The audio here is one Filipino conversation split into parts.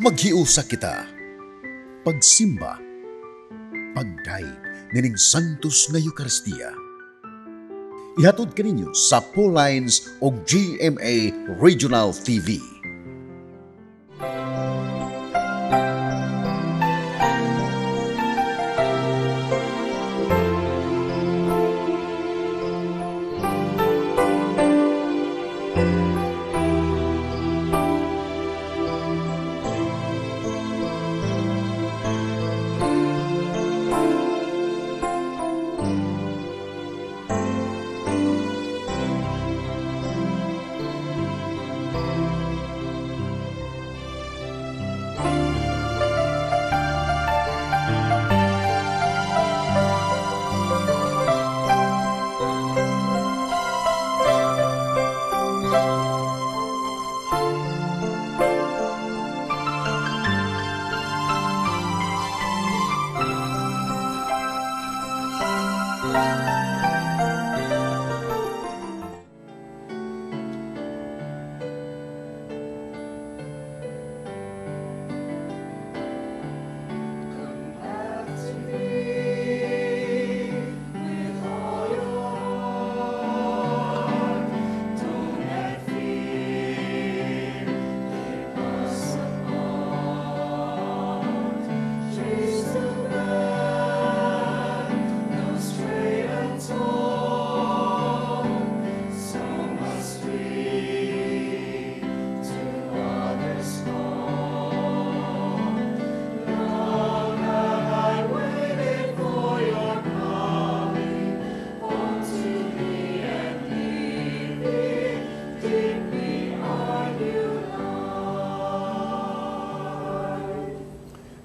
Maghiusa kita, pagsimba, pagdaig nining Santos nga Eucharistia. Ihatod kaninyo sa Paul Lines o GMA Regional TV.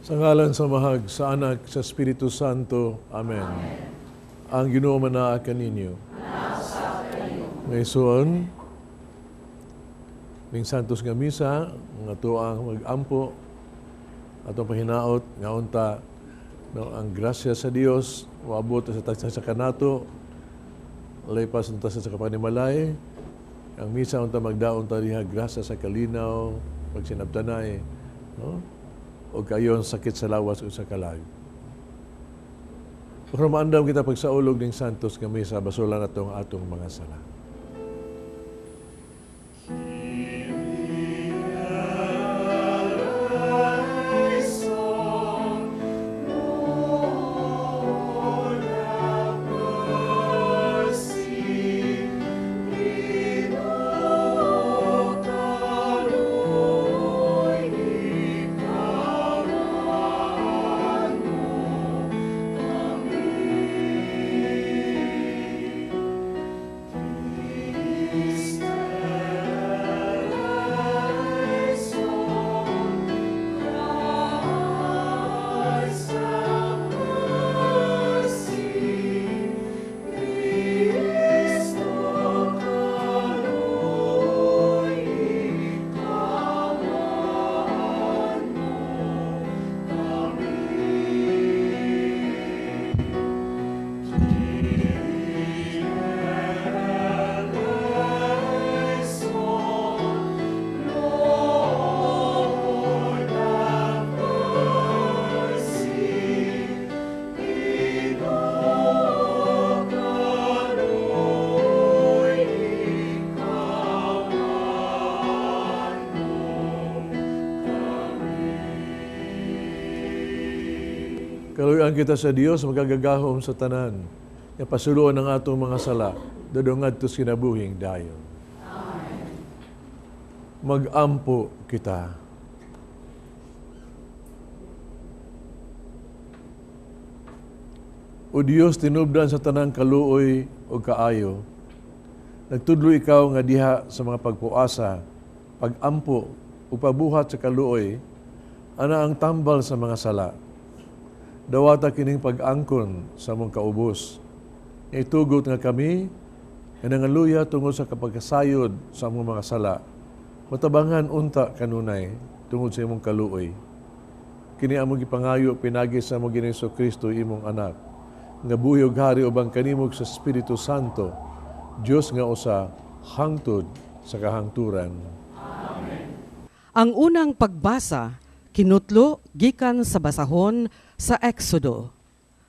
Sa ngalan sa Mahag, sa Anak, sa Espiritu Santo. Amen. Ang Ginoo manaa kaninyo. Ngayon, ning Santos nga misa, nga tuang mag-ampo, atong pahinaot, nga unta, ang grasya sa Dios, maabot sa tagsa sa kanato, laypas unta sa kapanimalay, ang misa unta magdaon ta diha grasya sa kalinaw, pagsinabtanay, no? O kayon sakit sa lawas o sa kalag. Kung maandam kita pagsaulog ng Santos nga misa, basulan natong atong mga sala. Kaluyan kita sa Dios, magagagahom sa tanan. Nga pasuluan ang atong mga sala, dadungad to sinabuhing dayon. Mag-ampo kita. O Dios, tinubdan sa tanang kaluoy o kaayo, nagtudlo ikaw nga diha sa mga pagpuasa, pag-ampo o pabuhat sa kaluoy, ana ang tambal sa mga sala. Dawata kining pag-angkon sa mong kaubos. Itugot nga kami, nangaluya tungod sa kapagkasayod sa mong mga sala. Matabangan unta kanunay tungod sa imong kaluoy. Kini among gipangayo pinagi sa among Ginoong Kristo imong anak. Nga buhig hari ubang kanimog sa Espiritu Santo, Dios nga usa hangtod sa kahangturan. Ang unang pagbasa Kinutlo gikan sa basahon sa Exodo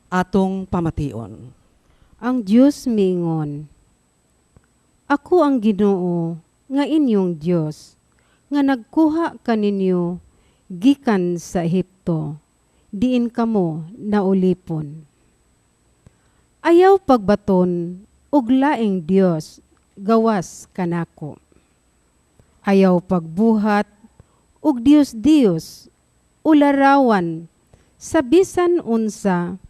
atong pamation. Ang Diyos miingon, ako ang Ginoo nga inyong Diyos, nga nagkuha kaninyo gikan sa Ehipto, diin kamo naulipon. Ayaw pagbaton ug laing Dios gawas kanako. Ayaw pagbuhat ug Dios ularawan sa bisan unsa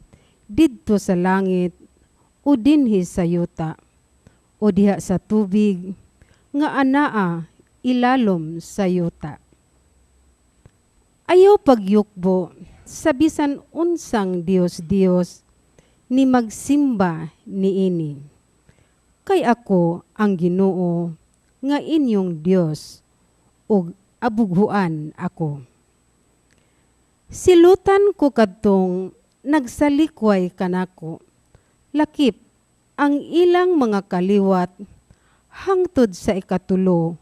didto sa langit o dinhi sa yuta o diha sa tubig nga anaa ilalom sa yuta. Ayaw pagyukbo sa bisan unsang Dios ni magsimba niini. Kay ako ang Ginoo nga inyong Dios ug abughuan ako. Silutan ko kadtong nagsalikway kanako, lakip ang ilang mga kaliwat hangtod sa ikatulo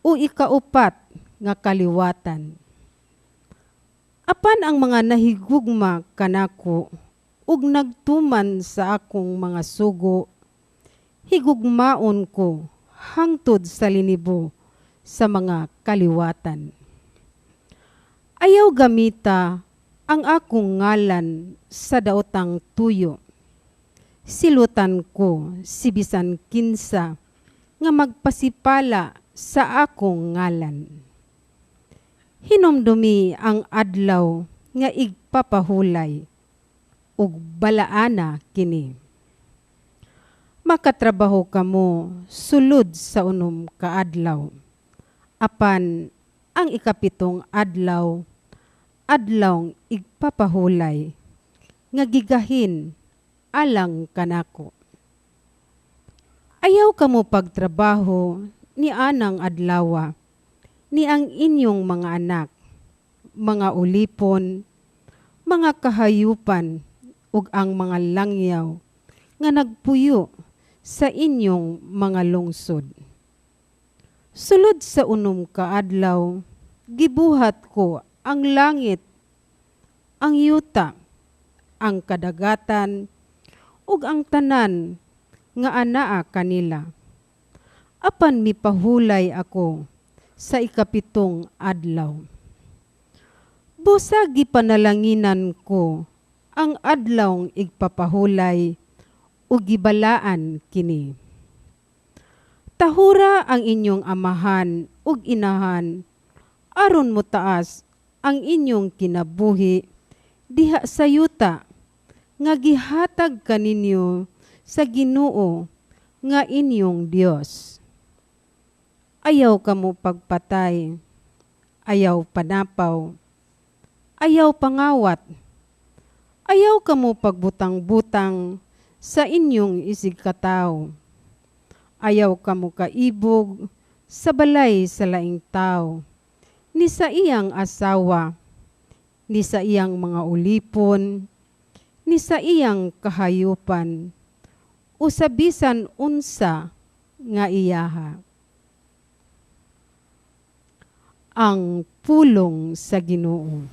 o ikaupat nga kaliwatan. Apan ang mga nahigugma kanako ug nagtuman sa akong mga sugo, higugmaon ko hangtod sa linibo sa mga kaliwatan. Ayaw gamita ang akong ngalan sa daotang tuyo. Silutan ko si bisan kinsa nga magpasipala sa akong ngalan. Hinomdumi ang adlaw nga igpapahulay ug balaana kini. Makatrabaho kamo sulod sa unom ka adlaw. Apan ang ikapitong adlaw, adlawng igpapahulay nga gigahin alang kanako. Ayaw kamo pagtrabaho ni anang adlawa, ni ang inyong mga anak, mga ulipon, mga kahayupan, ug ang mga langyaw nga nagpuyo sa inyong mga lungsod. Sulod sa unom ka adlaw, gibuhat ko ang langit, ang yuta, ang kadagatan, ug ang tanan nga anaa kanila. Apan mipahulay ako sa ikapitong adlaw. Busa gipanalanginan ko ang adlawng igpapahulay ug gibalaan kini. Tahura ang inyong amahan ug inahan aron mo taas ang inyong kinabuhi diha sa yuta nga gihatag kaninyo sa Ginoo nga inyong Dios. Ayaw kamo pagpatay, ayaw panapaw, ayaw pangawat, ayaw kamo pagbutang-butang sa inyong isigkataw, ayaw kamo kaibog sa balay sa laing tao, ni sa iyang asawa, ni sa iyang mga ulipon, ni sa iyang kahayupan, o sa bisan unsa nga iyaha. Ang pulong sa Ginoo.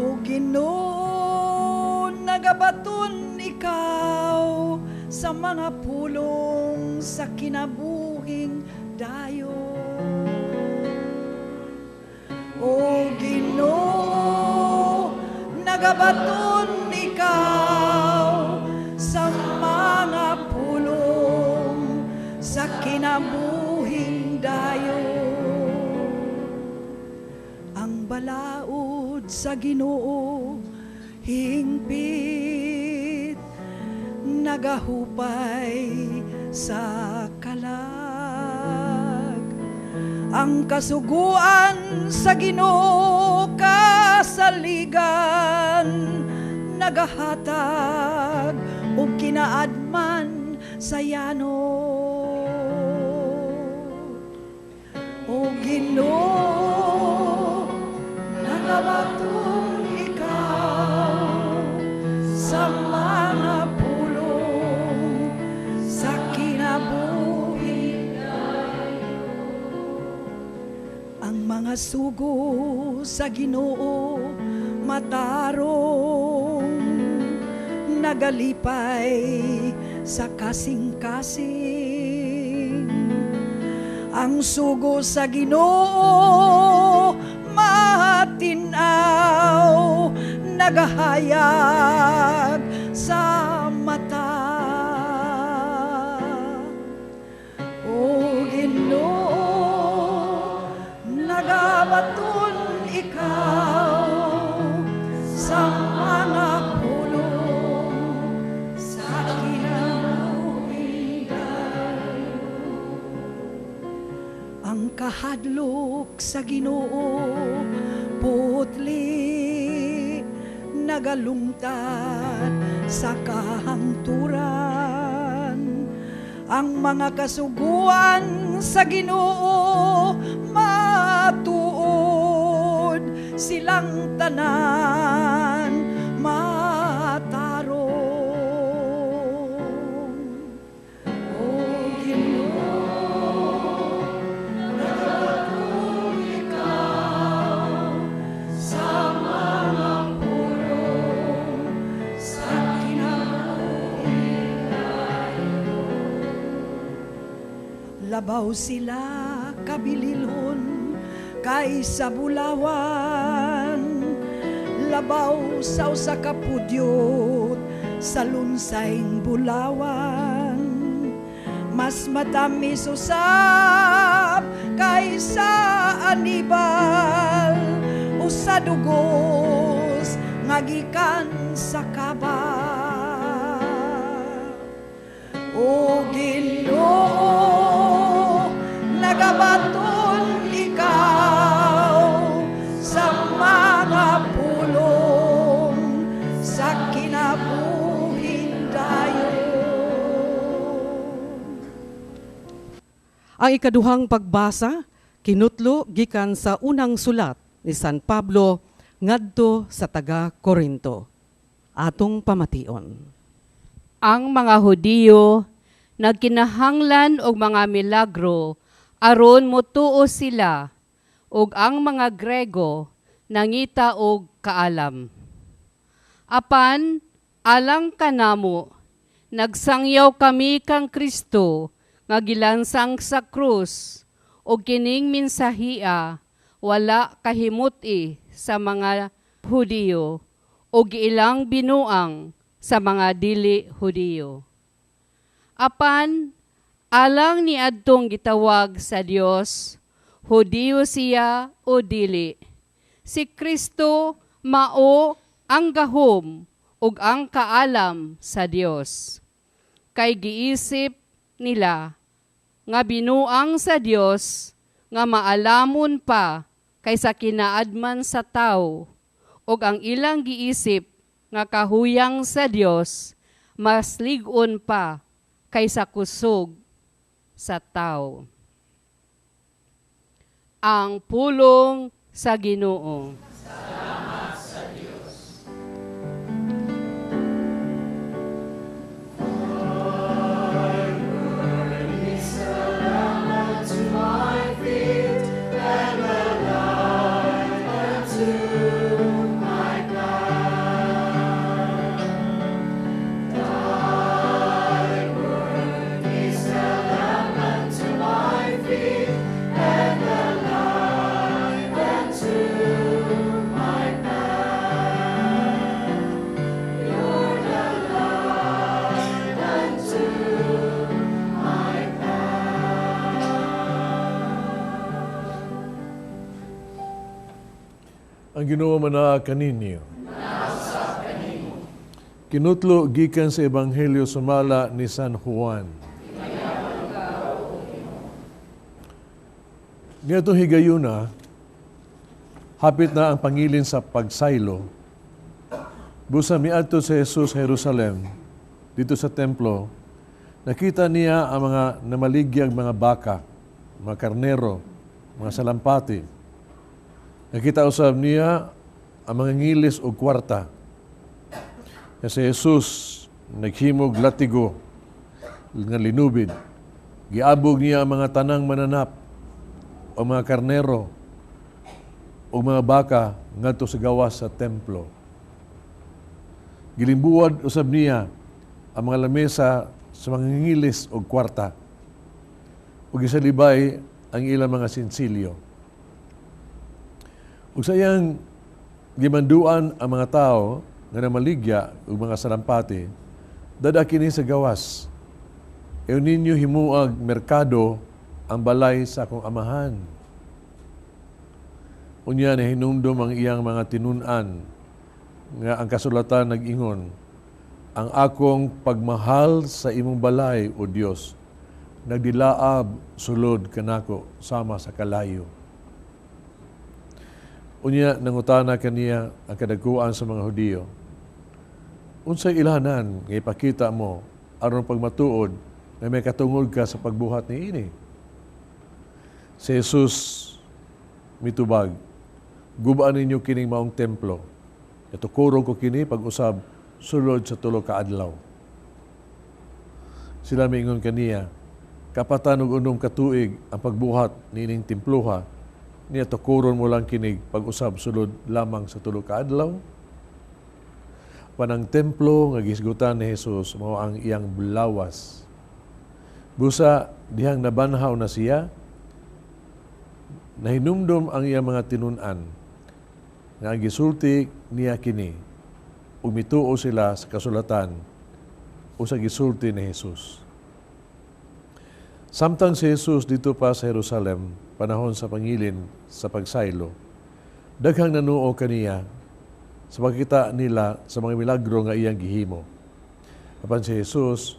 O Ginoo, nagabaton ikaw sa mga pulong sa kinabuhing dayo. O Ginoo, nagabaton ikaw sa mga pulong sa kinabuhing dayo. Ang balaod sa Ginoo hingpit, nagahupay sa kalag. Ang kasuguan sa Ginoo kasaligan, nagahatag o kinaadman sa yano. O Ginoo, nagabaton ikaw sa mga pulong sa kinabuhi dayo. Ang mga sugo sa Ginoo matarong, nagalipay sa kasing-kasing. Ang sugo sa Ginoo matinaw, nagahayag sa mata. O Ginoo, nagabaton ikaw sa mga pulong sa kinabuhi. Ang kahadlok sa Ginoo putli, nagalungtad sa kahangturan. Ang mga kasuguan sa Ginoo matuod, silang tanan matarong. O Ginoo, nagabaton ikaw sa mga pulong sa kinabuhi. Labaw sila kabililon kaysa bulawan, labaw sa usa ka pudyot sa lunsayng bulawan. Mas matamis usab kaysa anibal, usa dugos nga gikan sa kaba. O Ginoo, nagabaton ikaw sa mga pulong sa kinabuhing dayon. Ang ikaduhang pagbasa kinutlo gikan sa unang sulat ni San Pablo ngadto sa taga Corinto. Atong pamation. Ang mga Hudiyo nagkinahanglan og mga milagro aron motuo sila, ug ang mga Grego nangita og kaalam. Apan alang kanamo, nagsangyaw kami kang Kristo nga gilansang sa krus, ug kining minsahia wala kahimuti sa mga Hudiyo ug ilang binuang sa mga dili Hudiyo. Apan alang ni adtong gitawag sa Dios, Hudiyo siya o dili, si Kristo mao ang gahom ug ang kaalam sa Dios. Kay giisip nila nga binuang sa Dios nga maalamon pa kaysa kinaadman sa tao, ug ang ilang giisip nga kahuyang sa Dios mas lig-on pa kaysa kusog sa tao. Ang pulong sa Ginoo. Ang Ginoo mana kaninyo. Kinutlo gikan sa Ebanghelyo sumala ni San Juan. Nitong higayuna, hapit na ang pangilin sa pagsaylo. Busa miadto si Jesus sa Jerusalem, dito sa templo, nakita niya ang mga namaligyag mga baka, mga karnero, mga salampati. Nakita usab niya ang mga ngilis o kwarta. Si Jesus naghimog latigo nga linubid. Giabog niya ang mga tanang mananap o mga karnero o mga baka ngadto sa gawas sa templo. Gilimbuwad usab niya ang mga lamesa sa mga ngilis o kwarta. Ug gisalibay ang ilang mga sinsilyo. Ug sayang gimanduan ang mga tao nga namaligya ug mga salampati, dada kini sa gawas. Ew ninyo himuag merkado ang balay sa akong amahan. Unya na hinumdum ang iyang mga tinun-an nga ang kasulatan nag-ingon, ang akong pagmahal sa imong balay, O Dios, nagdilaab sulod kanako sama sa kalayo. Unya nangutana kaniya ang kadaguan sa mga Hudiyo, unsay ilhanan nga ipakita mo aron pagmatuod na may katungod ka sa pagbuhat ni ini? Si Jesus mitubag, gubaan ninyo kining maong templo. Itukurong ko kini pag-usab sulod sa 3 ka adlaw. Sila miingon kaniya, kapatan og 6 ka tuig ang pagbuhat nining templuha, niya tukuron mo lang kinig pag-usab sulod lamang sa 3 ka adlaw. Panang templo nga gisgutan ni Jesus mao ang iyang bulawas. Busa dihang nabanhaw na siya, nahinumdum ang iyang mga tinun-an nga gisulti niya kini ug mituo sila sa kasulatan o sa gisulti ni Jesus. Samtang si Jesus dito pa sa Jerusalem, panahon sa pangilin sa pagsaylo, daghang nanuo kaniya sa pagkita nila sa mga milagro nga iyang gihimo. Apan si Jesus,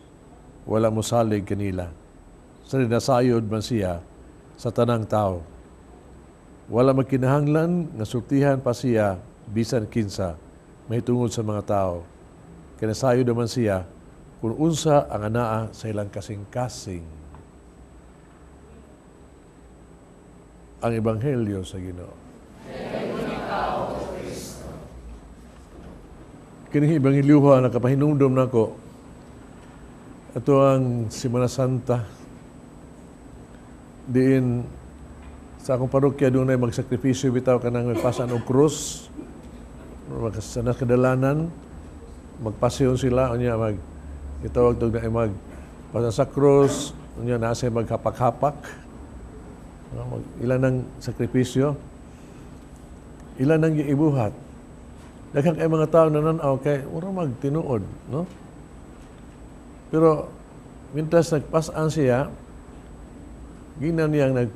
wala mo salig kanila. Sa nasayod man siya sa tanang tao. Wala magkinahanglan nga sultihan pa siya bisan kinsa mahitungod sa mga tao. Kinasayod naman siya kung unsa ang anaa sa ilang kasing-kasing. Ang Ebanghelyo sa Ginoo. Kining Ebanghelyo na kapahinumdom nako. Ito ang Semana Santa. Diin sa akong parokya doon ay magsakripisyo bitaw ka nang magpasan og krus. Sa nakadalanan, magpasyon sila, unya itawag ito na magpasan sa krus, unya nasa maghapak-hapak. Ilan ng sakripisyo, ilan ng ibuhat. Daghang kay mga tao nananaw kay wala magtinuod, no? Pero mintas nagpasan siya, ginan niyang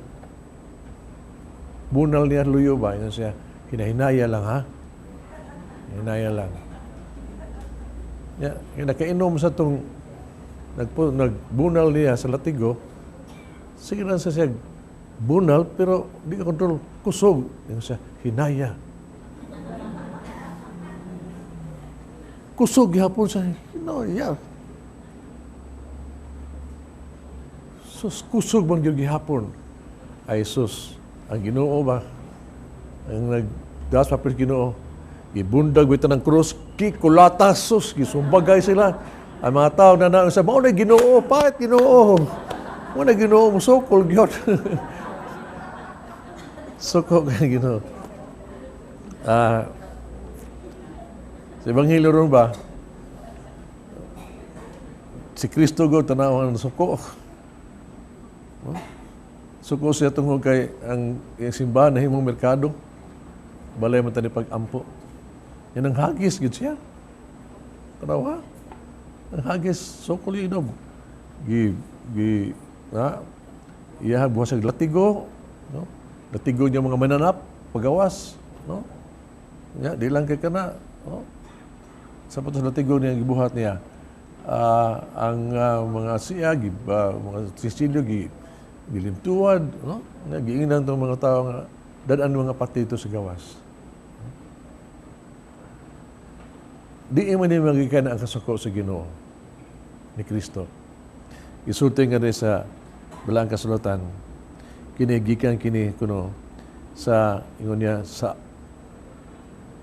bunal niya luyo ba? Yan siya, hinahinaya lang ha? Hinaya lang. Nakainom sa itong nagbunal niya sa latigo, sige lang siya bunal, pero di ka kontrol, kusog. Yan siya, hinaya. Kusog, hapon siya, hinaya. Sus, kusog bang yung gihapon? Ay sus, ang Ginoo ba? Ang nagdas papel Ginoo, ibundag wita ng krus, kikulata, sus, gisumbagay sila. Ang mga tao na nalang sa, mao na Ginoo, paet Ginoo. Mao na Ginoo, musokol, gyot. Sukol ka Ginoo. Sa Ebanghelyo ron ba, si Kristo go, tanawan ng suko. Suko siya tungkol kay ang simbahan na himong merkado. Balay man tani pag-ampo. Yan ang hagis, gid siya. Tanaw ha? Ang hagis, sukol yun. Iya buwas ang latigo. No? Latigo niya mga mananap, pagawas. No? Ya, di lang kay kana. No? Sa patos latigo niya, gibuhat niya. Ang mga siya, mga sisilyo, gilimtuad, no? Giingnan itong mga tao nga dadaan mga patito sa gawas. Di man din magikan ang kasuko sa Ginoo ni Kristo. Isulti nga rin sa Balang Kasulatan, kinigikan kini kuno sa ingon niya sa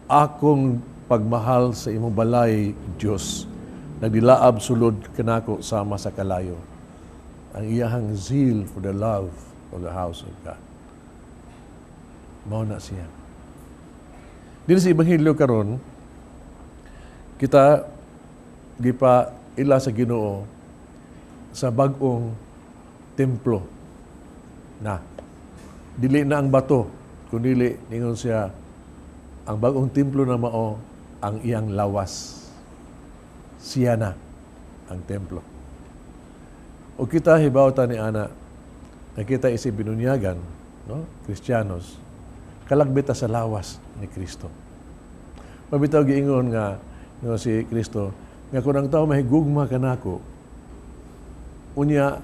akong pagmahal sa imong balay, Diyos, nagdilaab sulod kanako sama sa kalayo. Ang iyahang zeal for the love of the house of God. Mao na siya. Din sa Ebanghelyo karon, kita gipa ila sa Ginoo sa bag-ong templo na dili na ang bato kundi ningon siya ang bag-ong templo na mao ang iyang lawas. Siya na ang templo. O kita hibawta ni ana na kita isi binunyagan, no? Kristiyanos, kalagbita sa lawas ni Kristo. Mabitaw giingon nga si Kristo nga kung ang tao mahigugma kanako, unya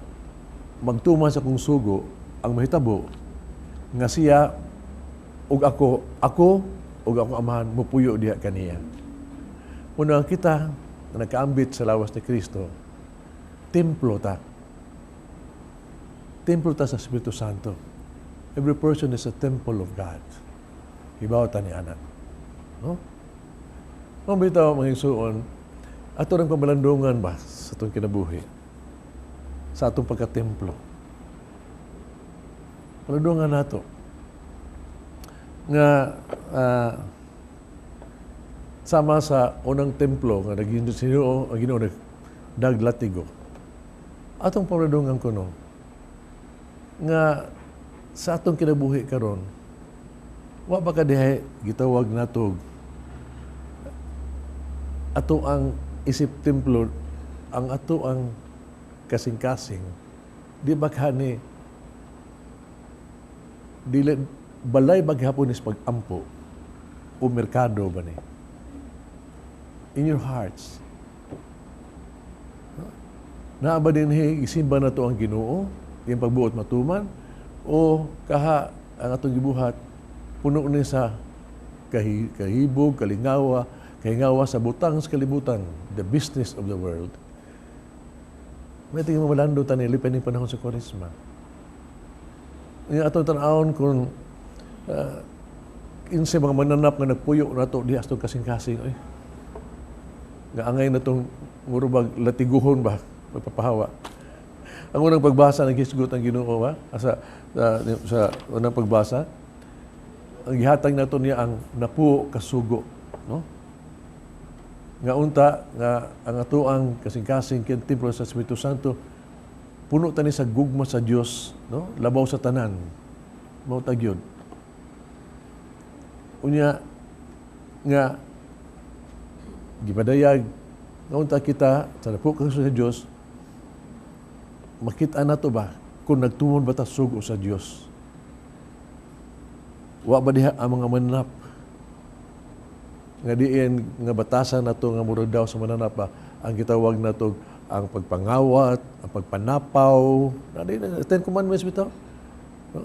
magtuman sa kong sugo ang mahitabo nga siya ug ako ug akong amahan mupuyo diha kaniya. Una kita na nagkaambit sa lawas ni Kristo, templo ta. Templo ta sa Espiritu Santo. Every person is a temple of God. Hibaw ta ni anak. No? Ang bitaw mga igsuon, ato ng pamalandungan ba sa itong kinabuhi? Sa atong pagka-templo. Palandungan nato. Nga sama sa unang templo nga naging Ginoo ang Ginoo daglatigo. Atong palandungan kuno nga sa atong kinabuhi karon wa ba ka dihay gitawag nato ato ang isip templo ang ato ang kasing-kasing di ba kani dili balay baghapon is pagampo o merkado ba ni in your hearts naa ba din isimba na to ang Ginoo yung pagbuot matuman o kaha ang atong gibuhat puno ni sa kahibog, kahingawa sa butang sa kalibutan, the business of the world. May tingin mamalando ta nila paning panahon sa Kwaresma. Yung atong tanawon kung insa mga mananap nga nagpuyo na to di astong kasing-kasing ay nga angay na tong murubag latiguhon ba magpapahawa. Ang unang pagbasa ng hisgot ang Ginoo ba sa unang pagbasa ang gihatag nato niya ang napuo kasugo, no? Nga unta nga ang atoang kasing-kasing ken templo sa Espiritu Santo puno tani sa gugma sa Dios, no? Labaw sa tanan. Mao ta gyud. Unya nga gipadayag nga unta kita sa napuo kasugo sa Dios makita na to ba kung nagtuon ba ta sugo sa Dios? Wa ba diha ang mga mananap nga diin nga batasan nato nga murag daw sa mananap ba ang gitawag nato ang pagpangawat, ang pagpanapaw, na di na Ten Commandments bitaw. No?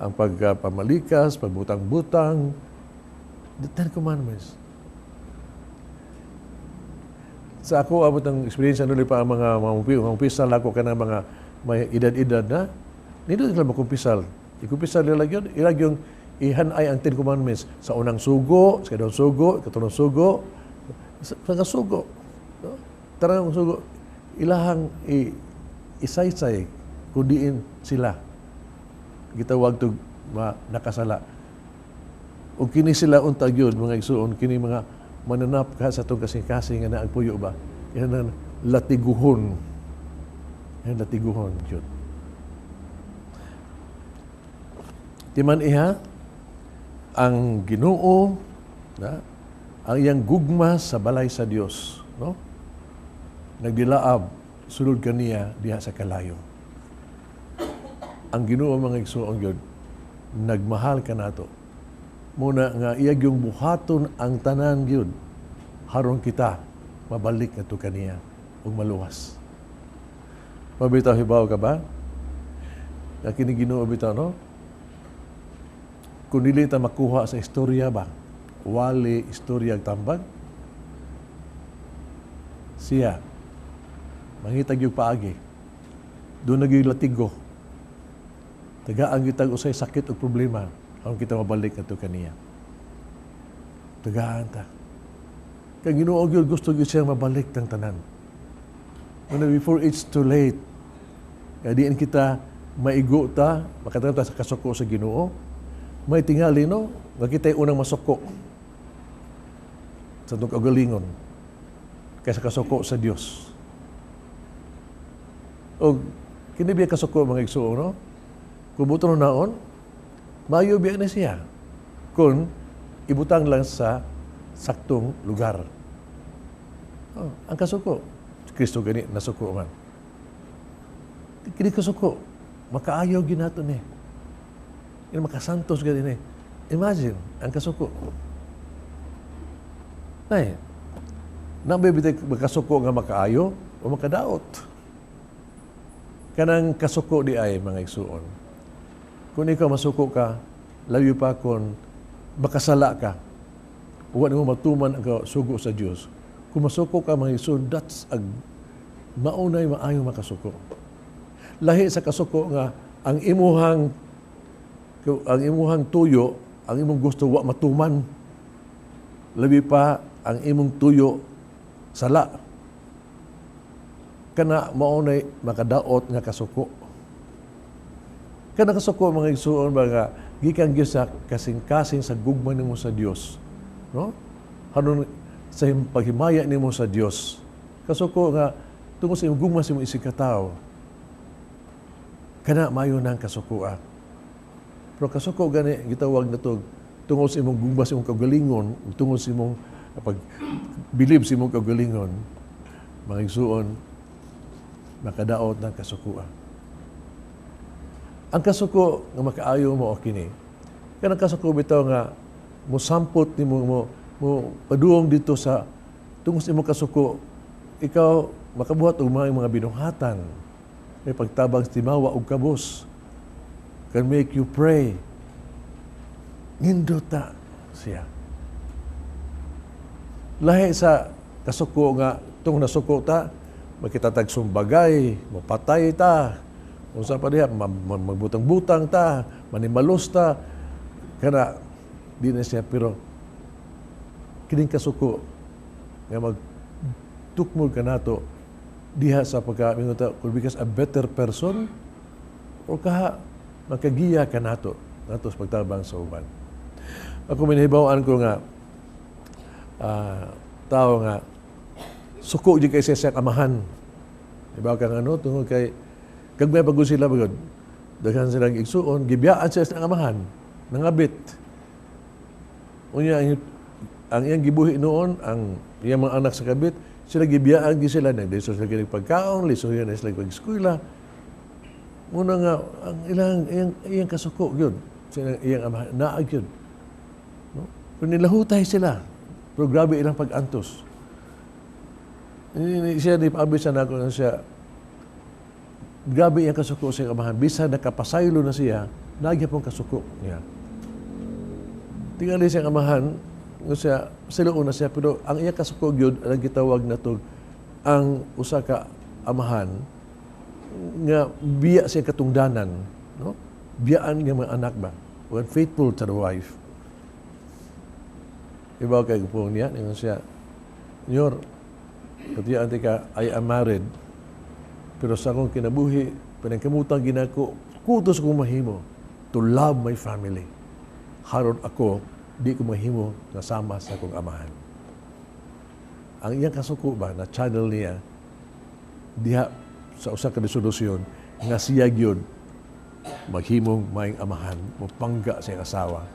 Ang pagpamalikas, pagbutang-butang, the Ten Commandments. Sa ako, abot ang experience nulit pa ang mga kumpisal ako ka ng mga may edad-edad na, hindi nila makumpisal. Ikumpisal nila yun, ilag yung ihanay ang Ten Commandments sa unang sugo, sa kadang sugo, katulong sugo, sa sugo. No? Tarang sugo, ilahang isaysay, kundiin sila. Gitawag to nakasala. O kini sila untag yun, mga igsuon, kini mga mananap ka sa itong kasing-kasing nga ang puyo ba? Yan ang latiguhon. Yan latiguhon yun. Timan iha, ang Ginoo, na, ang iyang gugma sa balay sa Dios, no? Nagdilaab, sulod kaniya diha sa kalayo. Ang Ginoo mga igsuon yun, nagmahal ka nato. Muna nga iyag yung buhaton ang tanan gyud haron kita mabalik na to kaniya ug maluwas. Mabitaw hibaw ka ba? Nga kini Ginoo bitaw no? Kung dili ta makuha sa istorya ba, wali istorya tambag, siya mangitag yung paagi. Doon nagilatigo. Tagaan kitag usay sakit o problema. Ang kita mabalik na ito kaniya. Tagaan ta. Kaya Ginoo gyud gusto gyud siya mabalik ng tanan. Before it's too late. Kaya diin kita maigo ta, makatanaw ta sa kasuko sa Ginoo. May tingali no, nga kita'y unang masuko. sa itong kagalingon kaysa kasuko sa Dios. O kini biya kasuko mga igsuon, no? Kung buto na naon, maayo biya na siya kung ibutang lang sa saktong lugar. Oh, ang kasuko, Kristo gani nasuko man. Kini kasuko, makaayaw ginato ni. Ini makasantos gani ni. Imagine, ang kasuko. Nay, nambay bitay makasuko nga makaayo o makadaot. Kanang kasuko di ay mga igsuon. Kung ikaw masuko ka, layo pa kung makasala ka, huwag mo matuman ang sugo sa Diyos. Kung masuko ka mga igsuon, that's maunay maayong makasuko. Lahi sa kasuko nga, ang imuhang tuyo, ang imong gusto wa matuman, labi pa ang imong tuyo sala. Kana maunay makadaot nga kasuko. Kana kasuko mga igsuon ba nga gikan gyud sa kasing-kasing sa gugma nimo sa Dios, no? Hanon sa paghimaya nimo sa Dios. Kasuko nga tungod sa imong gugma sa imong isig katawo. Kana maayo nang kasukoa. Pero kasuko gani gitawag na to tungod sa imong gugma sa imong kagalingon, tungod sa imong pagbilib sa imong kagalingon, mga igsuon, makadaot ng kasukoa. Ang kasuko nga makaayo mo o kini, kanang kasuko bitaw nga musampot nimo mo paduong dito sa tungod sa imong kasuko, ikaw makabuhat og mga binuhatan, may pagtabang timawa og kabos, can make you pray. Nindota siya. Lahi sa kasuko nga, itong nasuko ta, makitatag sumbagay, mapatay ta, kung saan pa diya, magbutang-butang ta, manimalos ta, kana, di na siya, pero kining kasuko, nga magtukmol ka nato, diha sa pagkaminguta, kung because a better person, o kaha, makagiya ka nato sa pagtabang sa uban. Ako minahibawaan ko nga, tao nga, suko di kay siya amahan. Ibaw kang ano, tungkol kay, kagmay bago sila bagod, daghan silang igsuon, gibiyaan siya sa amahan, nangabit. Unya, ang iyang gibuhi noon, ang iyang mga anak sa kabit, sila gibiyaan sila, nagdiso sila pagkaon, liso yan sila pag-eskwela. Muna nga, ang iyang kasuko yun, iyang amahan, naag yun. No? Pero nilahutay sila, pero grabe ilang pag-antos. Siya di paabis na ako na siya, grabe iyang kasuko sa iyang amahan, bisa nakapasaylo na siya, nagya pong kasuko niya. Tingali siyang amahan, siya, siluon na siya, pero ang iyang kasuko yun, ang gitawag na to, ang usa ka amahan, nga biya siya katungdanan, no? Biyaan ng mga anak ba? When faithful to the wife. Ibaw kay po niya, yung siya, Senyor, katiyaan ka, I am married, pero sa akong kinabuhi, panangkamutang ginako, kutos kong mahimo to love my family. Haron ako, di ko mahimo nasama sa akong amahan. Ang iyang kasuko ba, na channel niya, diha sa usa ka resolusyon nga siya gyud maghimong maayong amahan, mapangga sa iyang asawa.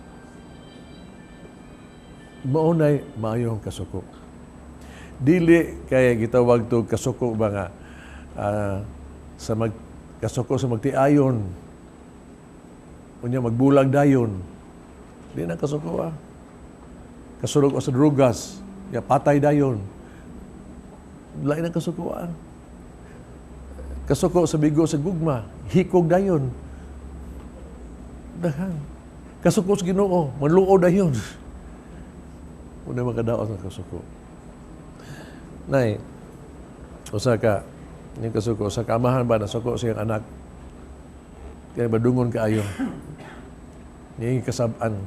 Maunay maayong kasuko. Dili kaya gitawag to kasuko ba nga kasuko sa magtiayon. Unya magbulag dayon. Di na kasuko Kasulog o sa drugas, ya patay dayon. Lain ang kasuko Kasuko sa bigo sa gugma, hikog dayon. Dahan. Kasuko sa Ginoo, manluo dayon. Una makadaos ng kasuko. Nay, usa ka, yung kasuko, sa kamahan ba, nasuko sa iyang anak, kaya badungon kaayo. Yung kasab-an.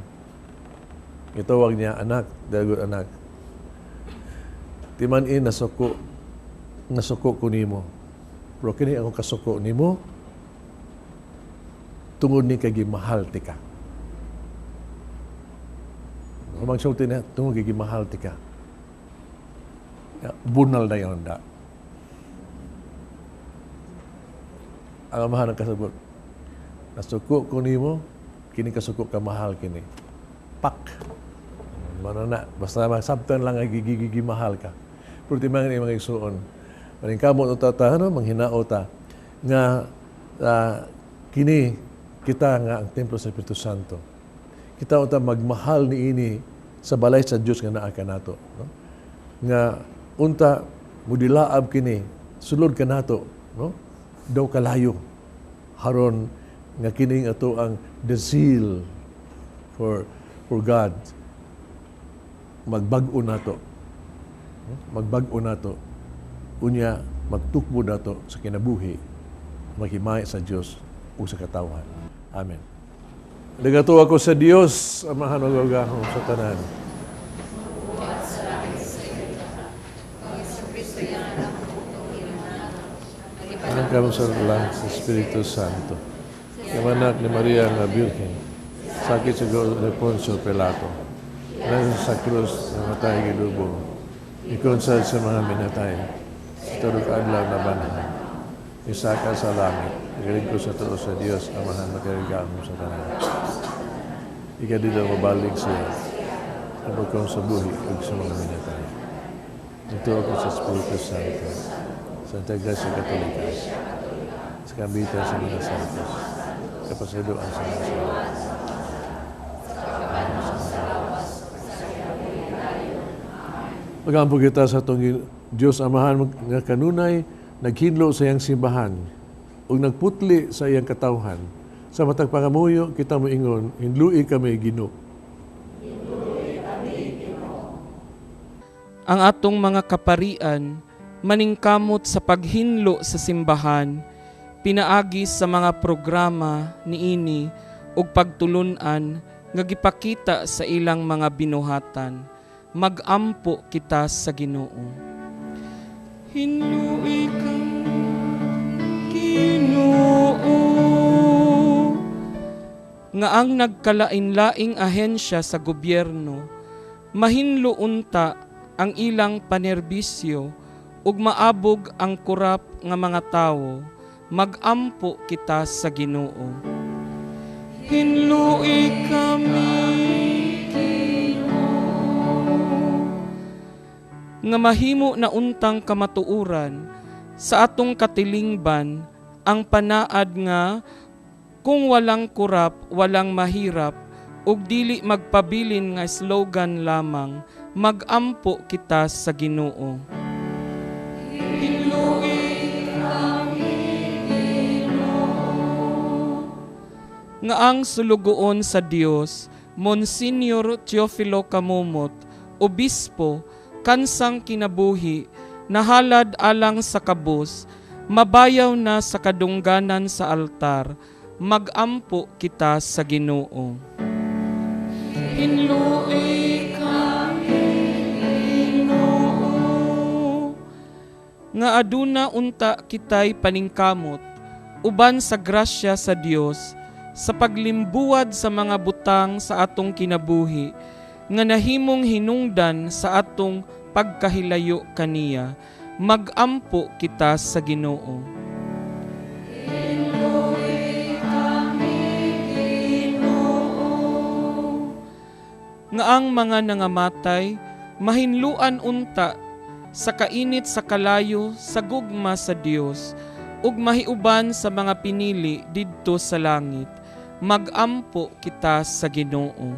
Itawag niya, anak, dagot anak. Timan-in, nasuko ko nimo. Pero kini akong kasuko nimo, tungod ni kay mahal tika. Kumang sulti na, tungod kay mahal tika. bunal na yun da. Ang amahan ng kasabot, nasuko ko nimo, kini kasuko ka mahal kini. Pak. Manana, basta sabtan lang ay gigigigi mahal ka. Pero di mga mga isuon. Maring kamot o tata, manghinao ta, nga kini kita nga ang templo sa Espiritu Santo. Kita unta magmahal ni ini sa balay sa Dios nga naa kanato, no? Nga unta mudilaab kini sulod kanato, no? Daw kalayo haron nga kini ato ang the zeal for God magbag-o nato. Magbag-o nato. Unya magtukbo nato sa kinabuhi, maghimay sa Dios o sa katawhan. Amen. Nagato ako sa Dios, amahan o gagahong sa tanan. Anong kamusta lang sa Espiritu Santo. Kamanak ni Maria nga Birhen, sakit sa ni Poncio Pilato, nasa sa krus na matay gilubong, ikonsal sa mga minatay, turog adlaw na banhan, isaka sa langit, igaling ko sa tuo sa Diyos, amahan makarigamo sa tanan. Ika dito mabalik siya, abagkong sa buhi, ug sa mga minatay. Ito ako sa Espiritu Santo, Santa Iglesia Katolika, sa kabitan sa mga santos, kapasidoan sa mga salamat. Magampo kita sa itong Diyos Amahan nga kanunay, naghinlo sa iyang simbahan, ug nagputli sa iyang katawhan. Sa matag pangamuyo, kita moingon, hinlui kami Ginoo. Ang atong mga kaparian, maningkamot sa paghinlo sa simbahan, pinaagi sa mga programa niini ug pagtulunan nga gipakita sa ilang mga binuhatan. Magampo kita sa Ginoo. Hinlui kami, Ginoo, nga ang nagkalain-laing ahensya sa gobyerno, mahinlo unta ang ilang panerbisyo ug maabog ang kurap nga mga tawo, magampo kita sa Ginoo. Hinlui kami, nga mahimo na untang kamatuuran sa atong katilingban ang panaad nga kung walang kurap, walang mahirap, ug dili magpabilin nga slogan lamang, magampo kita sa Ginoo. Hinlui kami, Ginoo. Nga ang sulugoon sa Dios, Monsignor Teofilo Camumot, Obispo, kansang kinabuhi, nahalad alang sa kabus, mabayaw na sa kadungganan sa altar, magampo kita sa Ginoo. Hinlui kami, Ginoo. Nga aduna unta kitay paningkamot, uban sa grasya sa Dios, sa paglimbuwad sa mga butang sa atong kinabuhi, nga nahimong hinungdan sa atong pagkahilayo kaniya, magampo kita sa Ginoo. Hinlui kami, Ginoo. Nga ang mga nangamatay, mahinluan unta sa kainit sa kalayo sa gugma sa Dios, ug mahiuban sa mga pinili didto sa langit, magampo kita sa Ginoo.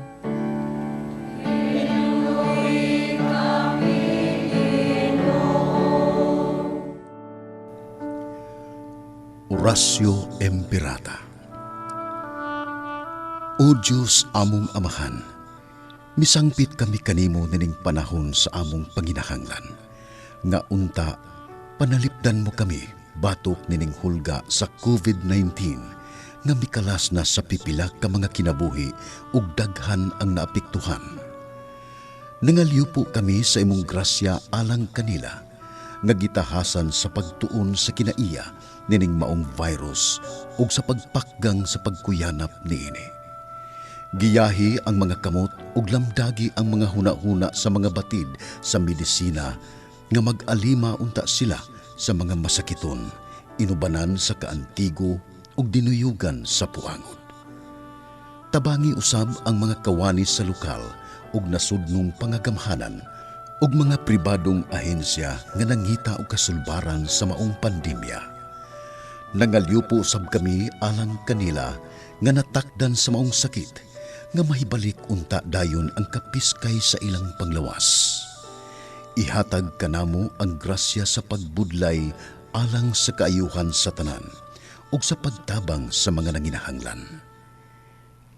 Orasyo Emperata. O Diyos among Amahan, misangpit kami kanimo nining panahon sa among panginahanglan, nga unta panalipdan mo kami batok nining hulga sa COVID-19 nga mikalas na sa pipila ka mga kinabuhi ug daghan ang naapektuhan. Nangalyo po kami sa imong grasya alang kanila, nga gitahasan sa pagtuon sa kinaiya nining maong virus ug sa pagpakgang sa pagkuyanap niini. Giyahi ang mga kamot ug lamdagi ang mga huna-huna sa mga batid sa medisina nga mag-alima unta sila sa mga masakiton, inubanan sa kaantigo ug dinuyugan sa puangot. Tabangi usab ang mga kawani sa lokal ug nasudnong pangagamhanan ug mga pribadong ahensya nga nangita og kasulbaran sa maong pandemya. Nangalyupo usab kami alang kanila nga natakdan sa maong sakit nga mahibalik unta dayon ang kapiskay sa ilang panglawas. Ihatag kanamo ang grasya sa pagbudlay alang sa kaayuhan sa tanan ug sa pagtabang sa mga nanginahanglan.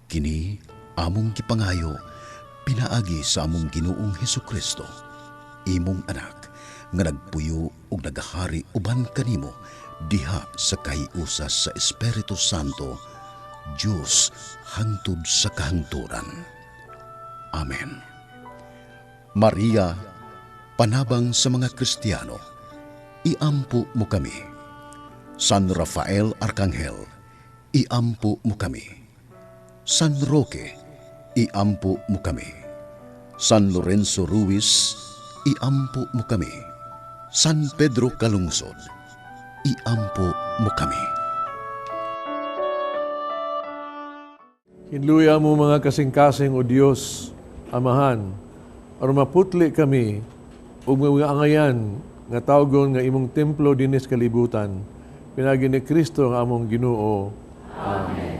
Kini among gipangayo pinaagi sa among Ginoong Hesukristo, imong anak nga nagpuyo ug nagahari uban kanimo diha sa kahiusas sa Espiritu Santo, Dios hangtod sa kahangturan. Amen. Maria, panabang sa mga Kristiyano, iampo mo kami. San Rafael Arcangel, iampo mo kami. San Roque, iampo mo kami. San Lorenzo Ruiz, iampo mo kami. San Pedro Calungsod, iampo mo kami. Hinluya mo mga kasing-kasing o Diyos, Amahan, aron maputli kami ug mga angayan nga tawgon nga imong templo dinis kalibutan. Pinagi ni Kristo ang among Ginoo. Amen.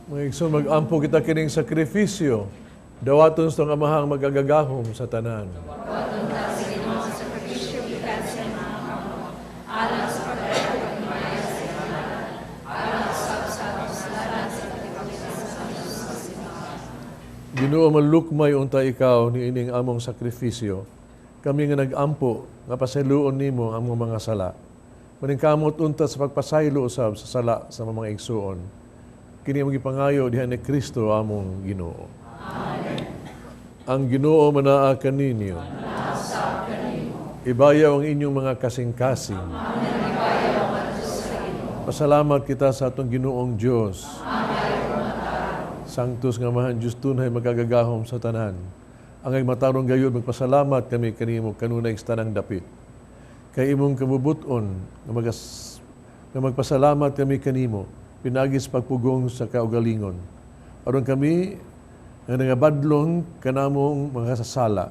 Mga igsoon, mag-ampo kita kining sakripisyo. Dawaton sa amahang magagagahom sa tanan. Ginoo malukmay unta ikaw ni ining among sakripisyo. Kami nga nag-ampo nga pasayloon nimo ang among mga sala. Maningkamot unta sa pagpasaylo usab sa sala sa mga igsoon. Kini ang gipangayo diha ni Kristo among Ginoo. Amen. Ang Ginoo manaa kaninyo. Ibayaw ang inyong mga kasing-kasing. Pasalamat kita sa atong Ginoong Dios. Sanctus nga mahan Dios tunay magagagahom sa tanan. Ang matarong gayud magpasalamat kami kanimo kanunay tanang dapit. Kay imong kabubuton nga magpasalamat kami kanimo pinagis pagpugong sa kaugalingon. Aron kami nga nangabadlong kanamong mga sasala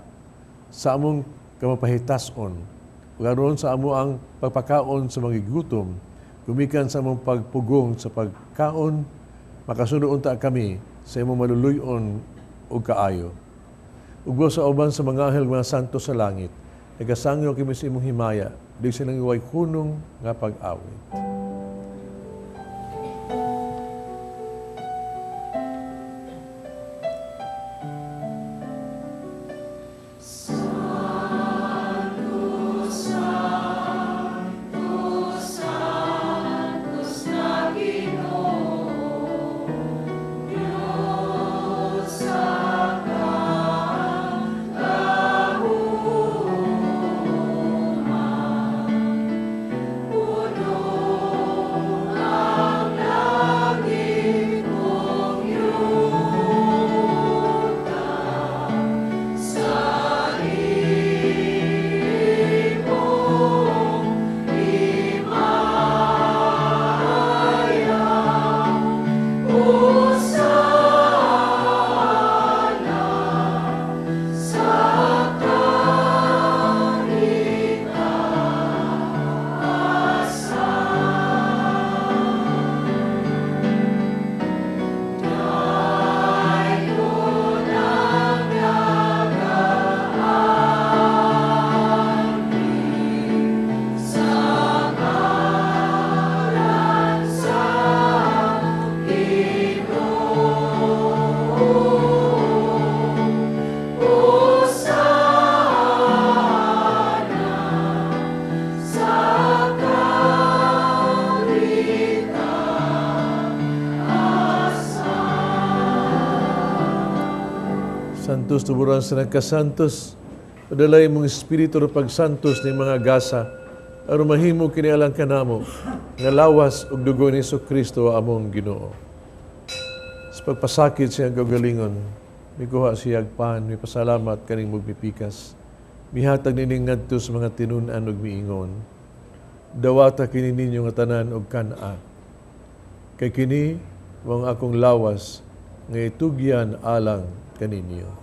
sa among kamapahitason. Aron sa amo ang pagpakaon sa mga gutom, gumikan sa among pagpugong sa pagkaon, makasunod unta kami sa imong maluluyon o kaayo. Ugbo sa uban sa mga anghel mga santo sa langit, nagasangyo kami sa imong himaya, di silang iway hunong nga pag-awit. Puno Santos, tuburan sa nagkasantos. Padalay mong espiritu ro pagsantos ni mga gasa. Aron mahimo kinialang kanamo nga lawas ug dugo ni Kristo among Ginoo. Sa pagpasakit siya gagalingon, mikuha siya pan, may pasalamat kaning magpipikas. Mihatag nining ngadto sa mga tinunan ug miingon. Dawata kini ninyo nga tanan og kana. Kay kini mong akong lawas nga itugyan alang kaninyo.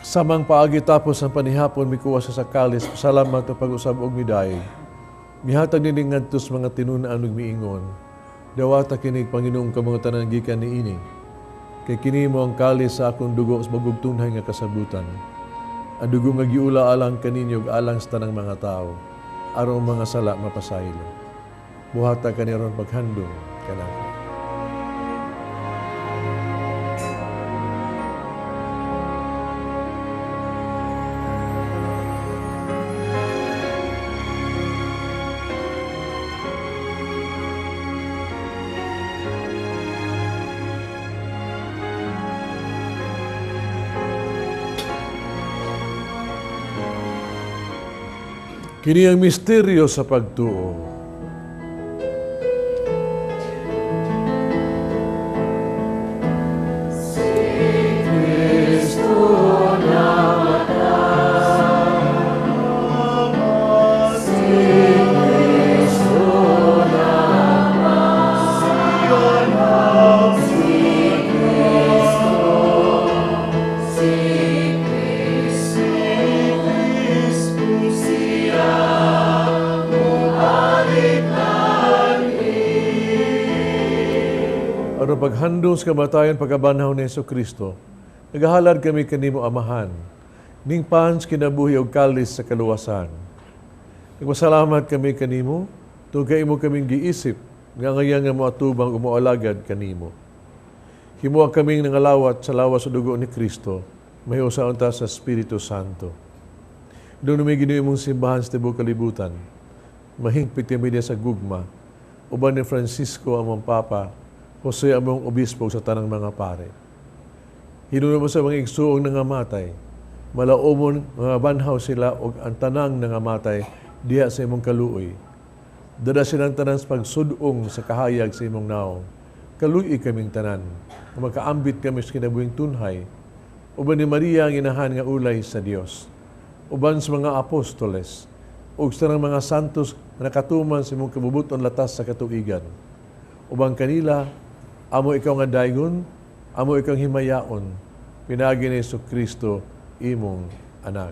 Samang paagi tapos ang panihapon, mikuha sa sakalis, pasalamat o pag-usab og midaig. Mihatag nining ngadto sa mga tinunan ug miingon. Dawata kinig Panginoong kamong tanan gikan niini. Kay kini mo ang kalis sa akong dugo sa bagong tunhay nga kasabutan. Ang dugo nga giula alang kaninyo ug alang sa tanang mga tao, aron mga sala mapasaylo. Buhata kaniron paghandom kanako. Kini ang misteryo sa pagtuo. Aron paghandom sa kamatayon pagkabanhaw ni Kristo, nagahalad kami kanimo Amahan, ning pans kinabuhi og kalis sa kaluwasan. Nagpasalamat kami kanimo, tugay mo kaming giisip, nga ngayon nga moatubang o moalagad kanimo. Himuha kaming nangalawat sa lawas sa dugo ni Kristo, mahiusaon ta sa Espiritu Santo. Doon may ginoy mong simbahan sa tibuok kalibutan, mahingpit kami sa gugma, uban ni Francisco among Papa, Jose among obispo sa tanang mga pare. Hinuno mo sa mga igsuong nangamatay, malaumon mga banhaw sila og ang tanang nangamatay diha sa imong kaluoy. Dada silang tanan sa pagsudong sa kahayag sa imong naong. Kaluoy kaming tanan, makaambit kami sa kinabuhing tunhay, uban ni Maria ang inahan nga ulay sa Dios, uban sa mga apostoles, ug sa mga santos na nakatuman sa imong kabubuton latas sa katuigan. Ubang kanila, amo ikaw nga daygon, amo ikaw himayaon, pinagi ni Kristo imong anak.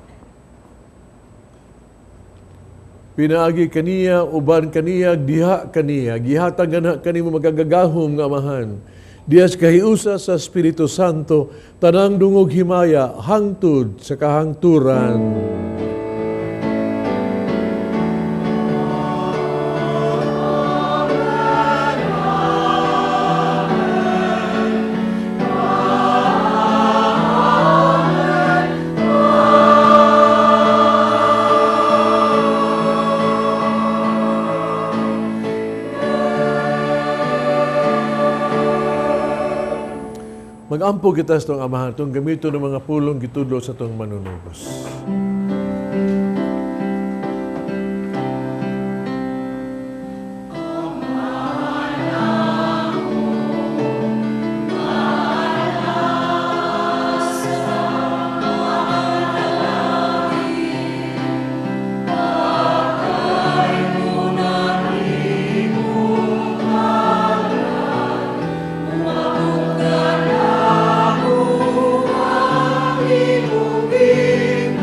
Pinaagi kaniya, uban kaniya, diha kaniya, gihatag na kanimo magagagahom nga Amahan. Diyas kahiusa sa Espiritu Santo, tanang dungog himaya, hangtod sa kahangturan. Mag-ampo kita sa itong Amahan, itong gamito ng mga pulong gitudlo sa itong manunubos. Moving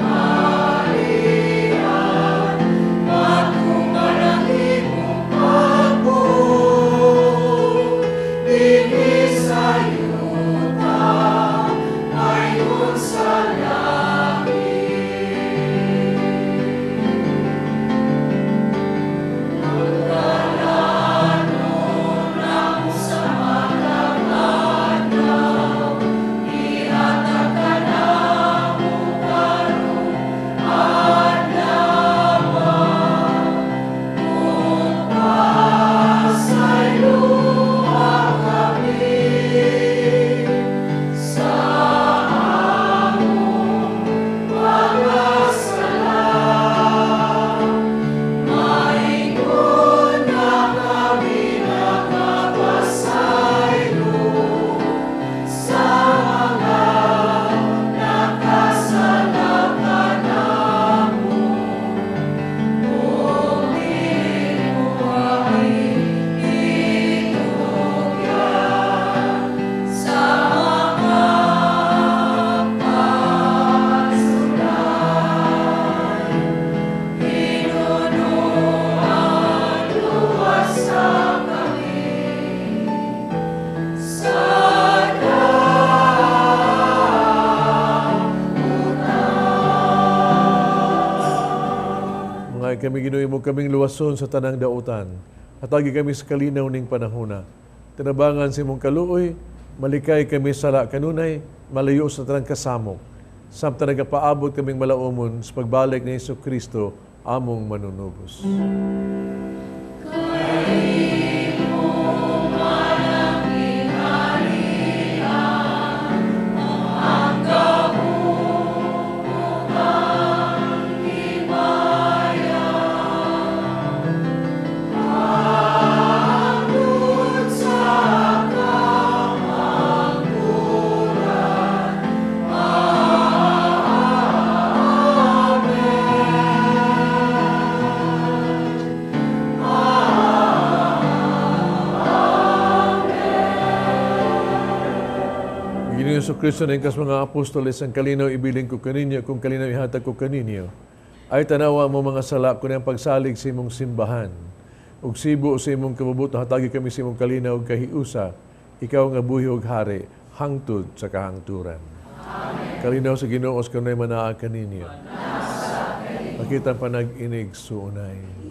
kami Ginoo mo kaming luwason sa tanang dautan. Hatagi kami sa kalinaw ning panahona. Tinabangan sa imong kaluoy, malikay kami sala kanunay, malayo sa tanang kasamok. Samtang nagapaabot kaming malaumon sa pagbalik ni Jesucristo, among manunubos. Yesu Kristo na ingkas mga apostoles ang kalinaw ibiling ko kaninyo kung kalinaw ihatag ko kaninyo ay tanawa mo mga sala ko ng pagsalig sa imong simbahan ug sibo sa imong kabubuto hatagi kami sa imong kalinaw ug kahiusa ikaw nga buhi ug hari hangtod sa kahangturan. Amen. Kalinaw sa Ginoo kanunay manaa kaninyo. Makita panag-inig suunay.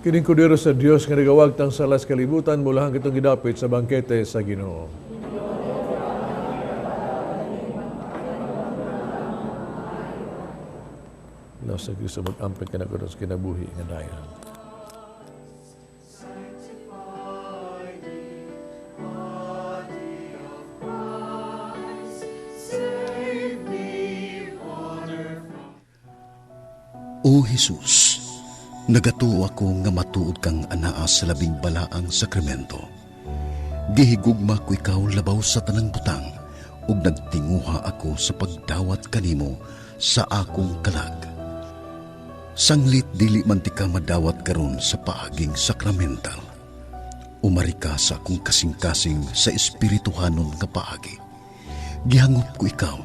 Kining kudero sa Dios nga nagawag tang salas kalibutan mula hanggang itong gidapit sa bangkete sa Ginoo. Nasa Kristo mag-ampit ka na ko sa kinabuhi nga dayan. O Jesus, nagatuo ako nga matuod kang anaa sa labing balaang sakramento. Gihigugma ko ikaw labaw sa tanang butang ug nagtinguha ako sa pagdawat kanimo sa akong kalag. Sanglit dili man ti ka madawat karon sa paaging sakramental. Umari ka sa akong kasing-kasing sa espirituhanon nga paagi. Gihangop ko ikaw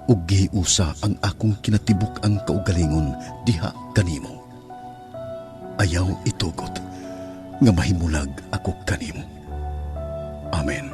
ug gihiusa ang akong kinatibuk ang kaugalingon diha kanimo. Ayaw itugot nga mahimulag ako kanimo. Amen.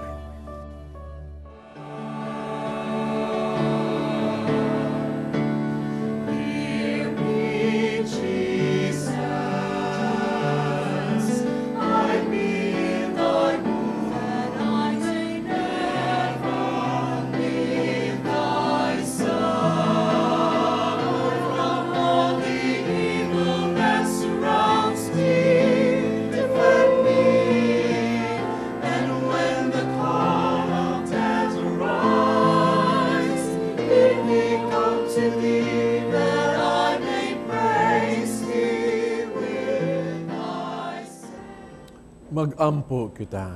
Mag-ampo kita.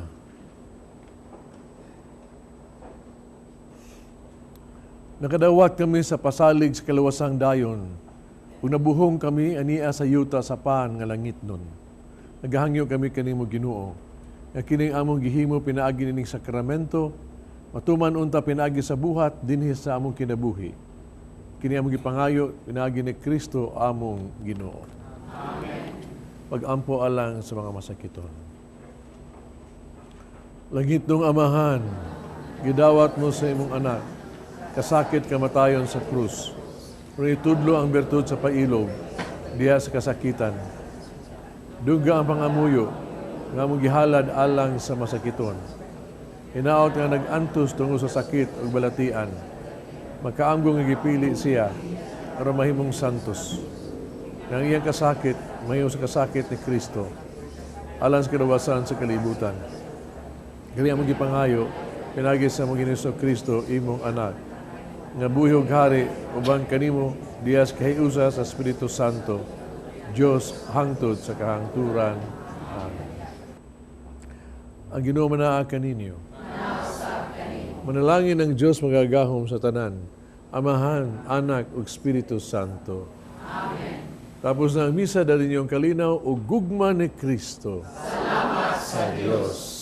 Nakadawat kami sa pasalig sa kalawasang dayon. Kung nabuhong kami, ania sa yuta sa pan nga langit nun. Naghangyo kami kanimo Ginoo. Nga kining among gihimo pinaagi nining sakramento, matuman unta pinaagi sa buhat, dinhi sa among kinabuhi. Kini among gipangayo, pinaagi ni Kristo among Ginoo. Amen. Pag-ampo alang sa mga masakiton. Langit nung amahan, gidawat mo sa imong anak, kasakit kamatayon sa krus. Pero itudlo ang bertud sa pailog, diha sa kasakitan. Duga ang pangamuyo, nga mong gihalad alang sa masakiton. Hinaot nga nag-antos tungo sa sakit ug balatian. Makaamgo nga gipili siya, aron mahimong santos. Nga iyang kasakit, mahimo sa kasakit ni Kristo, alang sa kadawasan sa kalibutan. Kaya mong gipangayo, pinagi sa mong Ginoong Kristo, imong anak, nga buhi ug hari, uban kanimo, diyas kahiusa sa Espiritu Santo, Diyos hangtod sa kahangturan. Amen. Ang Ginoo manaa kaninyo. Manalangin ng Diyos magagahom sa tanan, Amahan, Anak ug Espiritu Santo. Amen. Tapos na ang misa, dali niyong kalinaw o gugma ni Kristo. Salamat sa Diyos.